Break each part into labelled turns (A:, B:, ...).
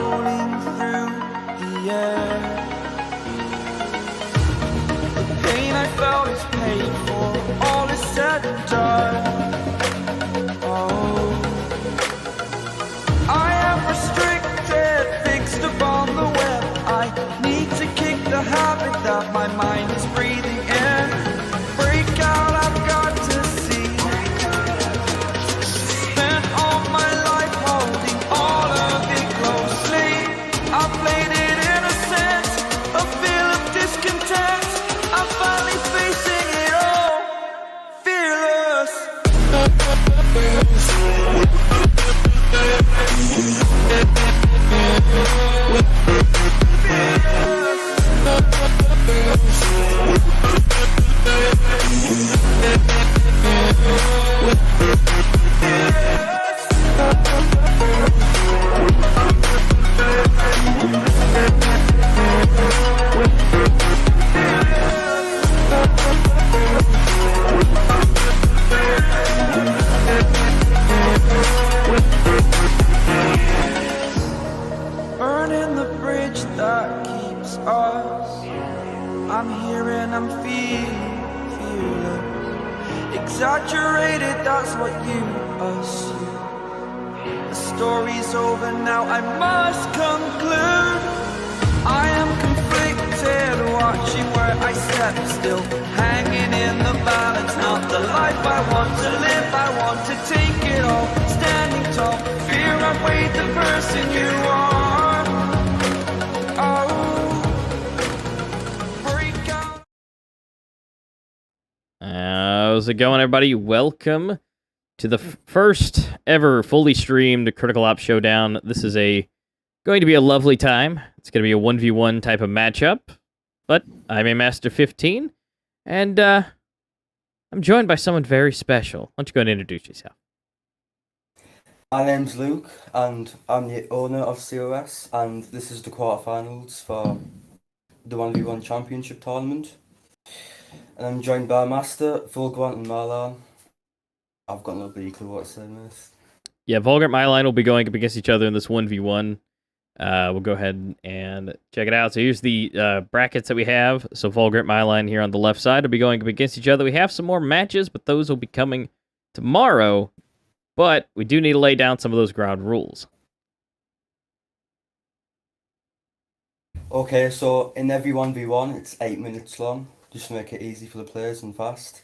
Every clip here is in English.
A: floating through the air. The pain I felt is paid for, all is said and done. Oh, I am restricted, fixed upon the web. I need to kick the habit that my mind is breathing in. Break out, I've got to see. Spent all my life holding all of it closely. I played it innocent, a feel of discontent. I'm finally facing it all, fearless. Burning the bridge that keeps us. I'm here and I'm feeling fearless. Exaggerated, that's what you assume. The story's over now, I must conclude. I am conflicted, watching where I step still, hanging in the balance. Not the life I want to live, I want to take it all. Standing tall, fear outweighed the person you are.
B: How's it going, everybody? Welcome to the first ever fully streamed Critical Ops Showdown. This is going to be a lovely time. It's going to be a 1v1 type of matchup, but I'm a Master 15, and I'm joined by someone very special. Why don't you go and introduce yourself?
C: My name's Luke, and I'm the owner of COS, and this is the quarterfinals for the 1v1 championship tournament. And I'm joined by Master, Vulgrant, and Marlan. I've got no bloody clue what to say, mate.
B: Yeah, Vulgrant and Myline will be going up against each other in this 1v1. We'll go ahead and check it out. So here's the brackets that we have. So Vulgrant, Myline here on the left side will be going up against each other. We have some more matches, but those will be coming tomorrow. But we do need to lay down some of those ground rules.
C: Okay, so in every 1v1, it's 8 minutes long, just to make it easy for the players and fast.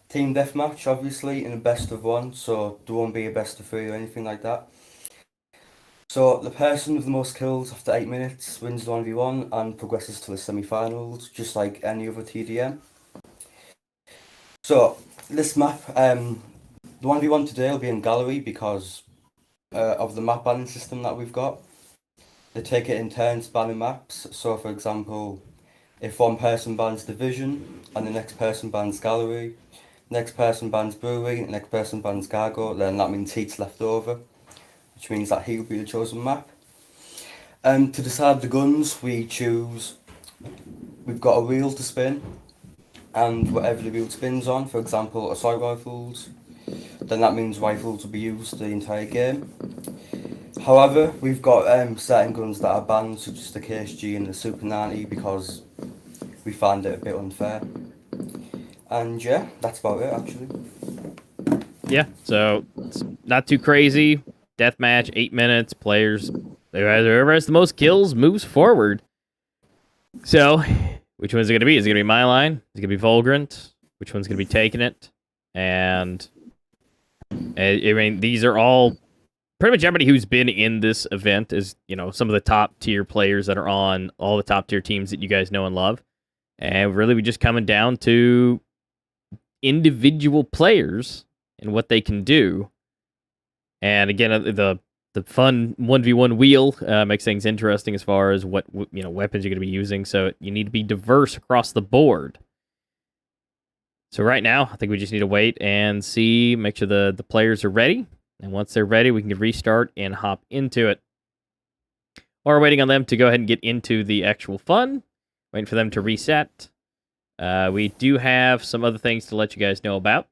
C: Team deathmatch, obviously, in a best of one, so there won't be a best of 3 or anything like that. So the person with the most kills after 8 minutes wins the 1v1 and progresses to the semi-finals, just like any other TDM. So this map, the 1v1 today will be in gallery because of the map banning system that we've got. They take it in turns banning maps. So for example, if one person bans Division and the next person bans gallery, next person bans brewery, next person bans cargo, then that means heat's left over, which means that he will be the chosen map. To decide the guns, we've got a wheel to spin, and whatever the wheel spins on, for example assault rifles, then that means rifles will be used the entire game. However, we've got certain guns that are banned, such as the KSG and the Super 90, because we find it a bit unfair. And yeah, that's about it, actually.
B: Yeah, so it's not too crazy. Deathmatch, 8 minutes. Players, whoever has the most kills moves forward. So, which one's it going to be? Is it going to be Myline? Is it going to be Vulgrant? Which one's going to be taking it? And I mean, these are all pretty much everybody who's been in this event is, some of the top tier players that are on all the top tier teams that you guys know and love. And really, we're just coming down to individual players and what they can do. And again, the fun 1v1 wheel makes things interesting as far as what weapons you're going to be using. So you need to be diverse across the board. So right now, I think we just need to wait and see, make sure the players are ready. And once they're ready, we can restart and hop into it. While we're waiting on them to go ahead and get into the actual fun, waiting for them to reset. We do have some other things to let you guys know about.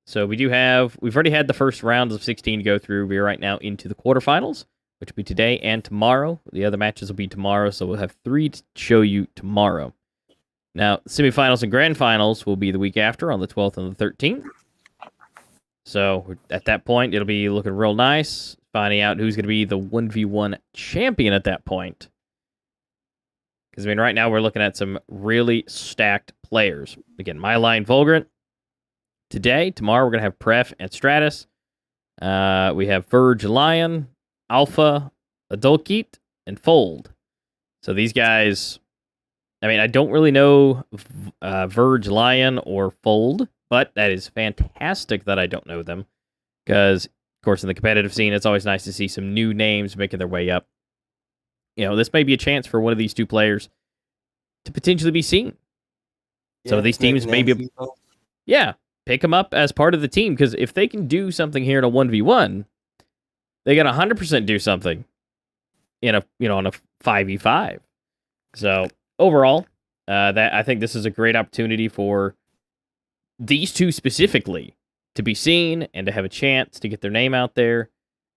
B: So we've already had the first round of 16 to go through. We are right now into the quarterfinals, which will be today and tomorrow. The other matches will be tomorrow, so we'll have 3 to show you tomorrow. Now, semifinals and grand finals will be the week after on the 12th and the 13th. So at that point, it'll be looking real nice, finding out who's going to be the 1v1 champion at that point. Because, I mean, right now we're looking at some really stacked players. Again, my line, Vulgrant. Today, tomorrow, we're going to have Pref and Stratus. We have Verge, Lion, Alpha, Adulkit, and Fold. So these guys, I mean, I don't really know Verge, Lion, or Fold, but that is fantastic that I don't know them. Because, of course, in the competitive scene, it's always nice to see some new names making their way up. You know, this may be a chance for one of these two players to potentially be seen. Some of these teams may be... Yeah, pick them up as part of the team, because if they can do something here in a 1v1, they got 100% do something in a, on a 5v5. So, overall, I think this is a great opportunity for these two specifically to be seen and to have a chance to get their name out there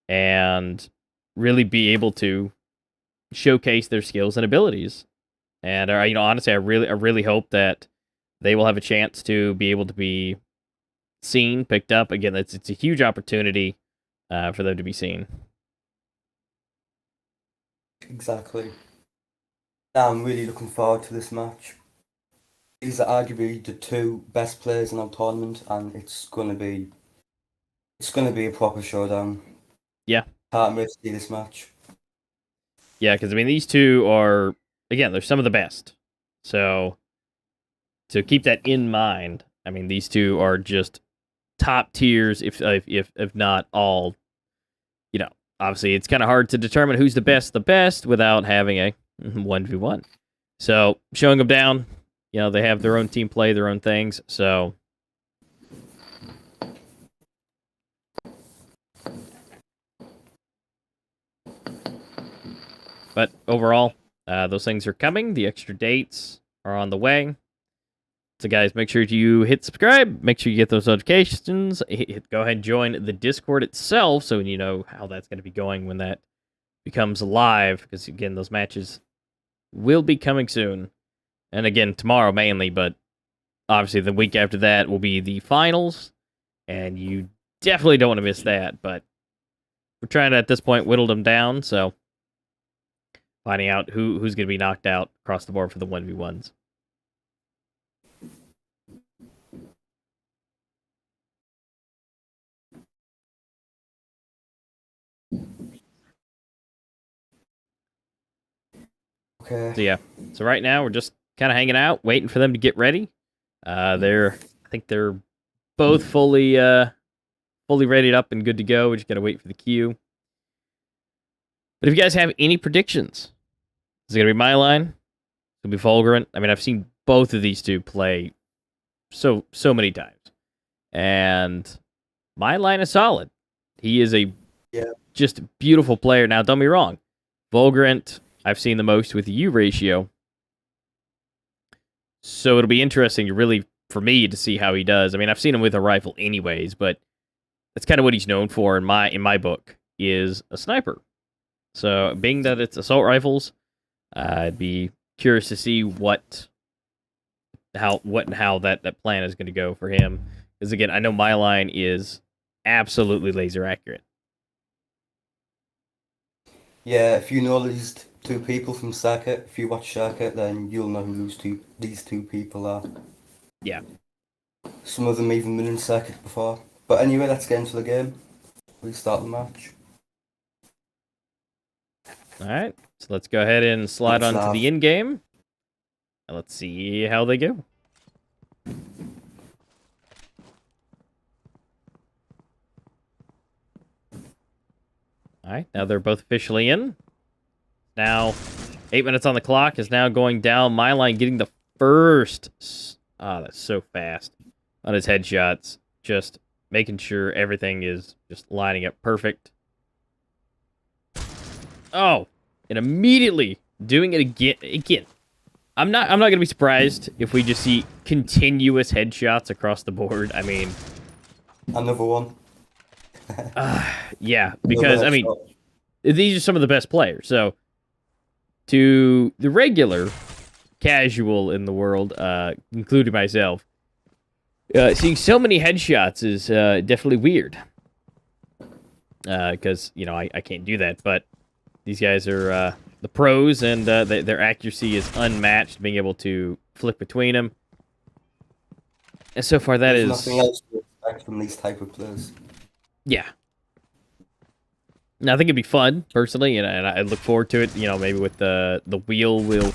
B: and really be able to showcase their skills and abilities. And honestly, I really hope that they will have a chance to be able to be seen, picked up. Again, it's a huge opportunity for them to be seen.
C: Exactly. I'm really looking forward to this match. These are arguably the 2 best players in our tournament, and it's gonna be a proper showdown.
B: Yeah.
C: Can't wait to see this match.
B: Yeah, because I mean, these two are, again, they're some of the best. So to keep that in mind, I mean, these two are just top tiers, if not all. Obviously, it's kind of hard to determine who's the best without having a 1v1. So showing them down, they have their own team play, their own things. So but overall, those things are coming. The extra dates are on the way. So guys, make sure you hit subscribe. Make sure you get those notifications. Go ahead and join the Discord itself so you know how that's going to be going when that becomes live. Because again, those matches will be coming soon. And again, tomorrow mainly, but obviously the week after that will be the finals. And you definitely don't want to miss that. But we're trying to, at this point, whittle them down. So finding out who's going to be knocked out across the board for the 1v1s.
C: Okay.
B: So yeah, so right now we're just kind of hanging out, waiting for them to get ready. I think they're both fully readied up and good to go. We just gotta wait for the queue. But if you guys have any predictions, is it gonna be my line? It'll be Vulgrant. I mean, I've seen both of these two play so many times, and my line is solid. He is a just beautiful player. Now, don't be wrong, Vulgrant, I've seen the most with the U ratio. So it'll be interesting for me to see how he does. I mean, I've seen him with a rifle anyways, but that's kind of what he's known for in my book, is a sniper. So being that it's assault rifles, I'd be curious to see how that plan is going to go for him. Because again, I know my line is absolutely laser accurate.
C: Yeah, if you know these 2 people from Circuit, if you watch Circuit, then you'll know who these two people are.
B: Yeah.
C: Some of them even been in Circuit before. But anyway, let's get into the game. We start the match.
B: Alright, so let's go ahead and slide on to the in-game. And let's see how they go. Alright, now they're both officially in. Now, 8 minutes on the clock is now going down. My line getting the first. That's so fast on his headshots. Just making sure everything is just lining up perfect. Oh, and immediately doing it again. I'm not gonna be surprised if we just see continuous headshots across the board. I mean,
C: another one.
B: yeah, because I mean, these are some of the best players. So, to the regular casual in the world, including myself, seeing so many headshots is definitely weird. Because, I can't do that. But these guys are the pros, and their accuracy is unmatched, being able to flick between them. And so far, that
C: There's
B: is...
C: nothing else to expect from these type of players.
B: Yeah. Now, I think it'd be fun, personally, and I look forward to it. Maybe with the wheel will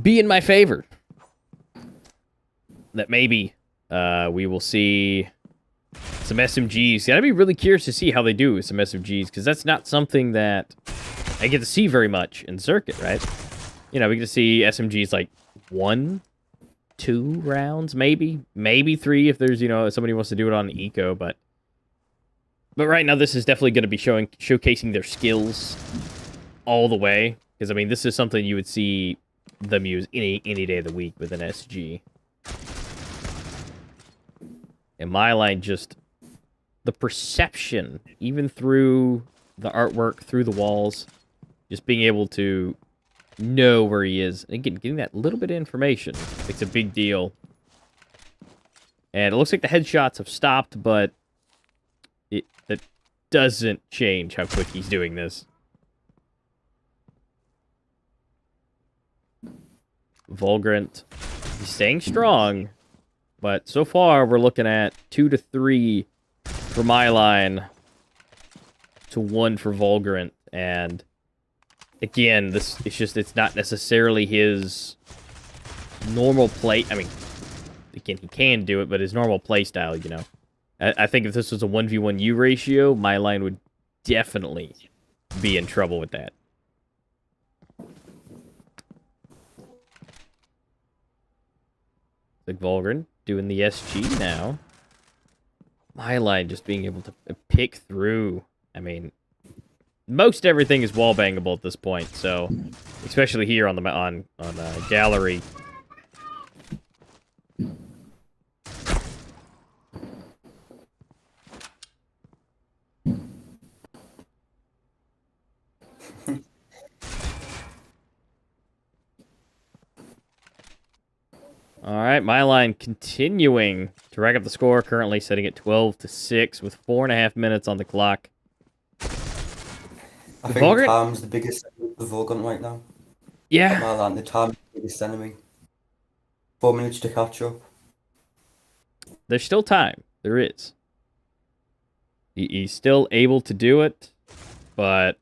B: be in my favor. That maybe we will see some SMGs. Gotta be really curious to see how they do with some SMGs, because that's not something that I get to see very much in Circuit, right? We get to see SMGs like 1, 2 rounds, maybe 3 if there's, somebody wants to do it on Eco, but right now this is definitely going to be showcasing their skills all the way, because this is something you would see them use any day of the week with an SG. And my line, just the perception, even through the artwork, through the walls, just being able to know where he is. And again, getting that little bit of information makes a big deal. And it looks like the headshots have stopped, but that doesn't change how quick he's doing this. Vulgrant, he's staying strong, but so far we're looking at 2 to 3 for my line to 1 for Vulgrant. And again, it's not necessarily his normal play. Again, he can do it, but his normal play style, I think if this was a 1v1U ratio, my line would definitely be in trouble with that. Like Vulgrant doing the SG now. My line just being able to pick through. Most everything is wall bangable at this point, so especially here on gallery. All right, my line continuing to rack up the score, currently sitting at 12-6 with 4.5 minutes on the clock.
C: I think time's the biggest enemy of Vulgrant right now.
B: Yeah.
C: My line, the time's the biggest enemy. 4 minutes to catch up.
B: There's still time. There is. He's still able to do it, but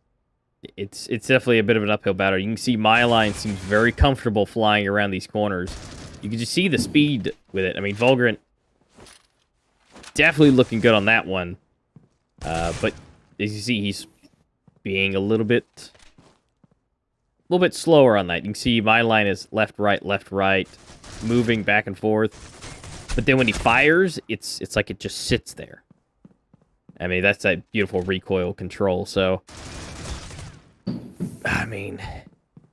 B: it's definitely a bit of an uphill battle. You can see my line seems very comfortable flying around these corners. You can just see the speed with it. Vulgrant definitely looking good on that one. But as you see, he's being a little bit slower on that. You can see my line is left, right, moving back and forth. But then when he fires, it's like it just sits there. That's that beautiful recoil control. So,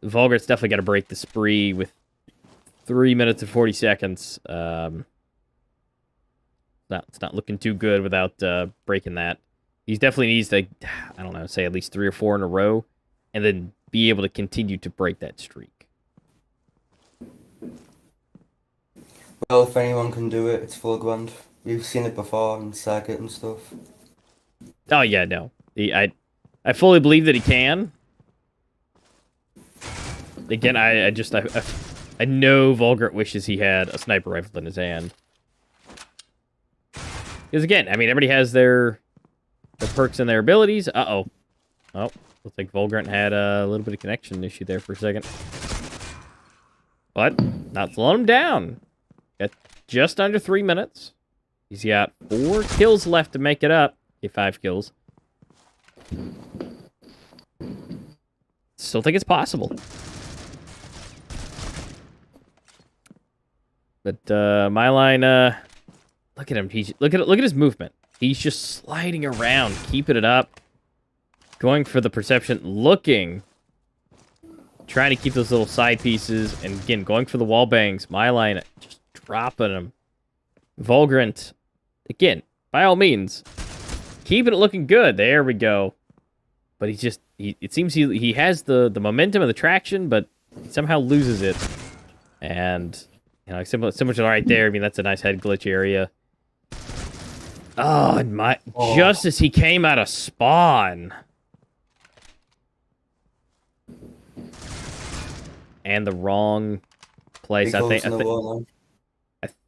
B: Vulgrant's definitely got to break the spree with 3 minutes and 40 seconds. It's not looking too good without breaking that. He definitely needs to, say at least 3 or 4 in a row, and then be able to continue to break that streak.
C: Well, if anyone can do it, it's Vulgrant. We've seen it before in Circuit and stuff.
B: Oh yeah, no. I fully believe that he can. Again, I know Vulgrant wishes he had a sniper rifle in his hand. Because again, everybody has their perks and their abilities. Uh-oh. Oh, looks like Vulgrant had a little bit of connection issue there for a second. But not slowing him down. Got just under 3 minutes. He's got 4 kills left to make it up. Okay, 5 kills. Still think it's possible. But my line, look at him. Look at his movement. He's just sliding around, keeping it up, going for the perception, trying to keep those little side pieces, and again going for the wall bangs. My line just dropping him. Vulgrant, again, by all means, keeping it looking good. There we go. But he's just it seems he has the momentum and the traction, but he somehow loses it. And similar to right there. I mean, that's a nice head glitch area. Oh, and just as he came out of spawn. And the wrong place. I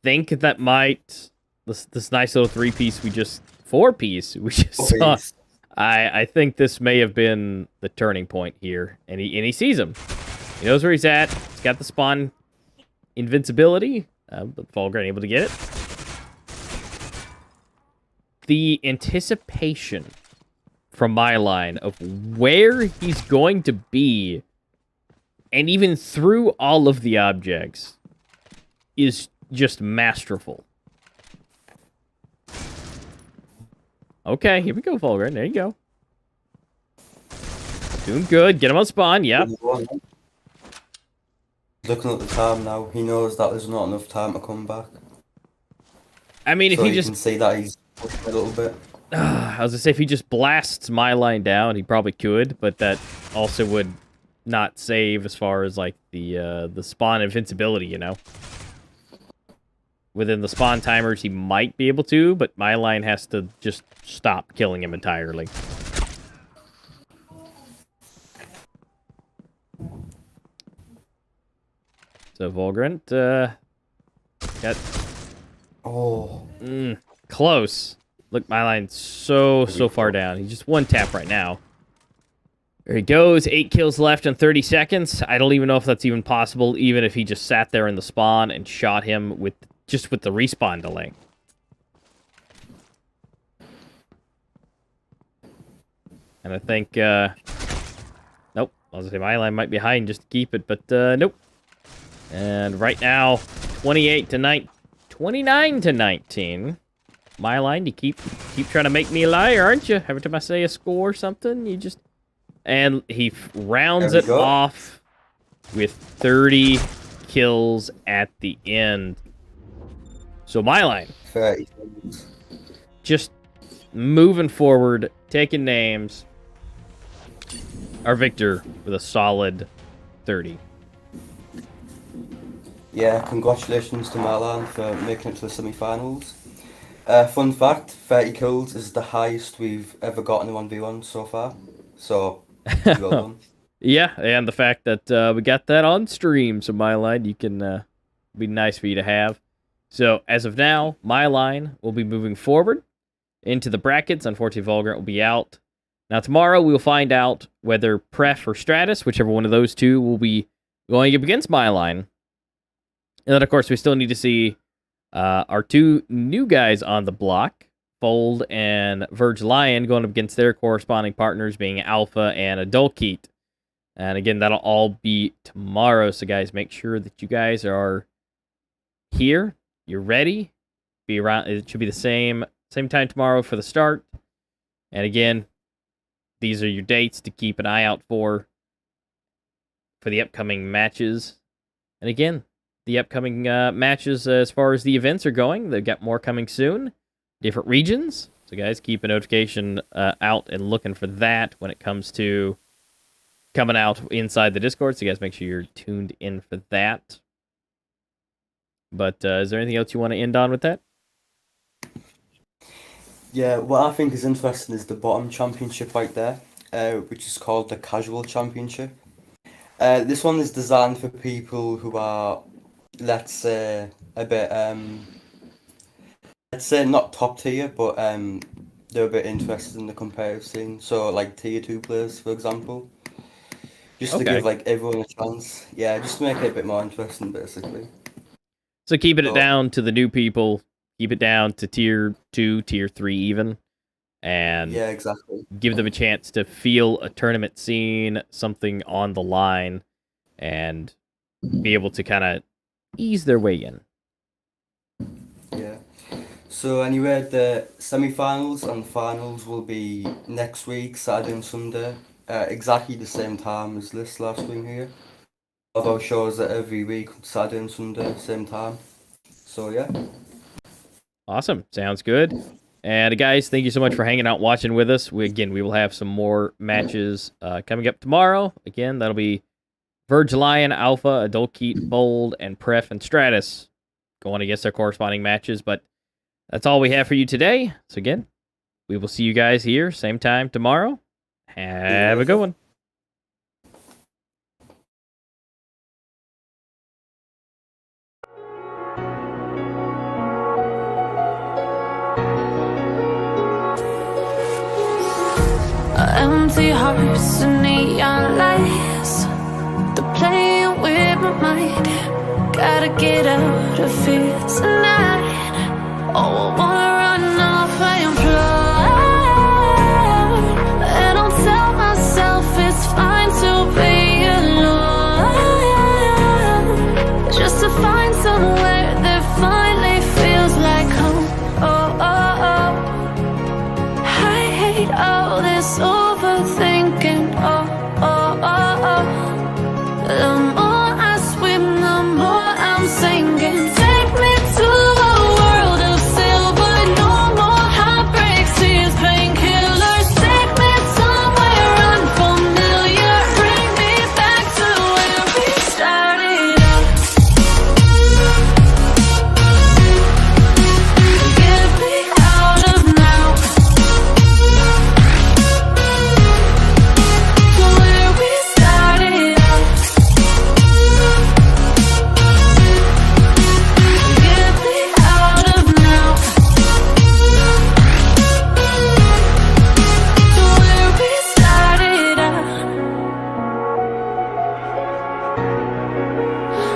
B: think that might this nice little 3-piece 4-piece we just saw. I think this may have been the turning point here, and he sees him. He knows where he's at. He's got the spawn invincibility, but Vulgrant able to get it. The anticipation from my line of where he's going to be, and even through all of the objects, is just masterful. Okay, here we go, Vulgrant. There you go. Doing good. Get him on spawn. Yep.
C: Looking at the time now, he knows that there's not enough time to come back.
B: I mean, if
C: so
B: he
C: you can see that he's pushed a little bit.
B: I was gonna say, if he just blasts my line down, he probably could, but that also would not save as far as like the spawn invincibility, you know. Within the spawn timers, he might be able to, but my line has to just stop killing him entirely. So Vulgrant, got close. Look, my line's so far down. He's just one tap right now. There he goes. 8 kills left in 30 seconds. I don't even know if that's even possible, even if he just sat there in the spawn and shot him with the respawn delay. And I think, nope. I was gonna say my line might be hiding just to keep it, but nope. And right now, 29 to 19. My line, you keep trying to make me a liar, aren't you? Every time I say a score or something, you just... And he rounds it off with 30 kills at the end. So my line,
C: 30.
B: just moving forward, taking names. Our victor with a solid 30.
C: Yeah, congratulations to Marlan for making it to the semi-finals. Fun fact, 30 kills is the highest we've ever gotten in 1v1 so far. So, well done.
B: Yeah, and the fact that we got that on stream, so my line, you can be nice for you to have. So, as of now, my line will be moving forward into the brackets. Unfortunately, Vulgrant will be out. Now, tomorrow, we'll find out whether Pref or Stratus, whichever one of those two, will be going up against my line. And then, of course, we still need to see our two new guys on the block, Fold and Verge Lion, going up against their corresponding partners, being Alpha and Adultkeet. And again, that'll all be tomorrow. So, guys, make sure that you guys are here. You're ready. Be around. It should be the same time tomorrow for the start. And again, these are your dates to keep an eye out for the upcoming matches. And again, the upcoming matches as far as the events are going, they've got more coming soon. Different regions. So, guys, keep a notification out and looking for that when it comes to coming out inside the Discord. So, guys, make sure you're tuned in for that. But is there anything else you want to end on with that?
C: Yeah, what I think is interesting is the bottom championship right there, which is called the Casual Championship. This one is designed for people who are, let's say, a bit, let's say not top tier, but they're a bit interested in the competitive scene. So, like tier 2 players, for example. Just to give like everyone a chance. Yeah, just to make it a bit more interesting, basically.
B: So keeping it down to the new people, keep it down to tier 2, tier 3 even, and
C: yeah, exactly.
B: Give them a chance to feel a tournament scene, something on the line, and be able to kind of ease their way in.
C: Yeah. So anyway, the semi-finals and finals will be next week, Saturday and Sunday, exactly the same time as this live stream here. Although shows it every week, Saturday and Sunday, same time. So yeah.
B: Awesome. Sounds good. And guys, thank you so much for hanging out, watching with us. We will have some more matches coming up tomorrow. Again, that'll be Verge Lion, Alpha, Adolkeet, Bold, and Pref and Stratus going against their corresponding matches. But that's all we have for you today. So again, we will see you guys here, same time tomorrow. Have a good one.
D: Empty hearts and neon lights, they're playing with my mind. Gotta get out of here tonight. Oh, I wanna run off and fly. And I'll tell myself it's fine to be alone, just to find somewhere that finally feels like home. Oh, oh, oh. I hate all this overthinking. Oh, oh, oh, oh. The more I swim, the more I'm sinking. Take me to a world of silver. No more heartbreaks, tears, painkillers. Take me somewhere unfamiliar. Bring me back to where we started out. Get me out of now. Where we started out. Get me out of now. Where we started out.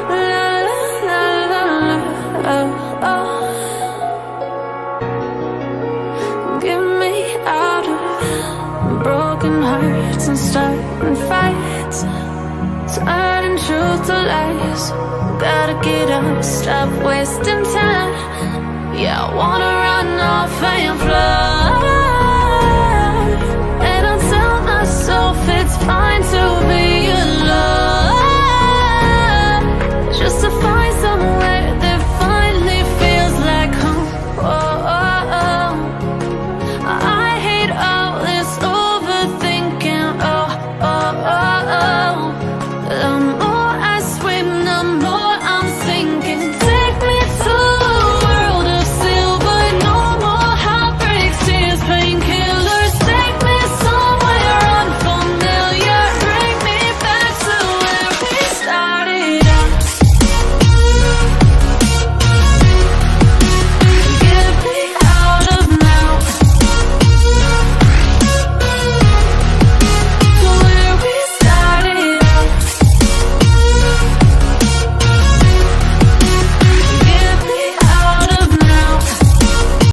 D: La la la la la. Oh, oh. Get me out of broken hearts and starting fights, turning truth to lies. Gotta get up, stop wasting time. Yeah, I wanna run off and fly.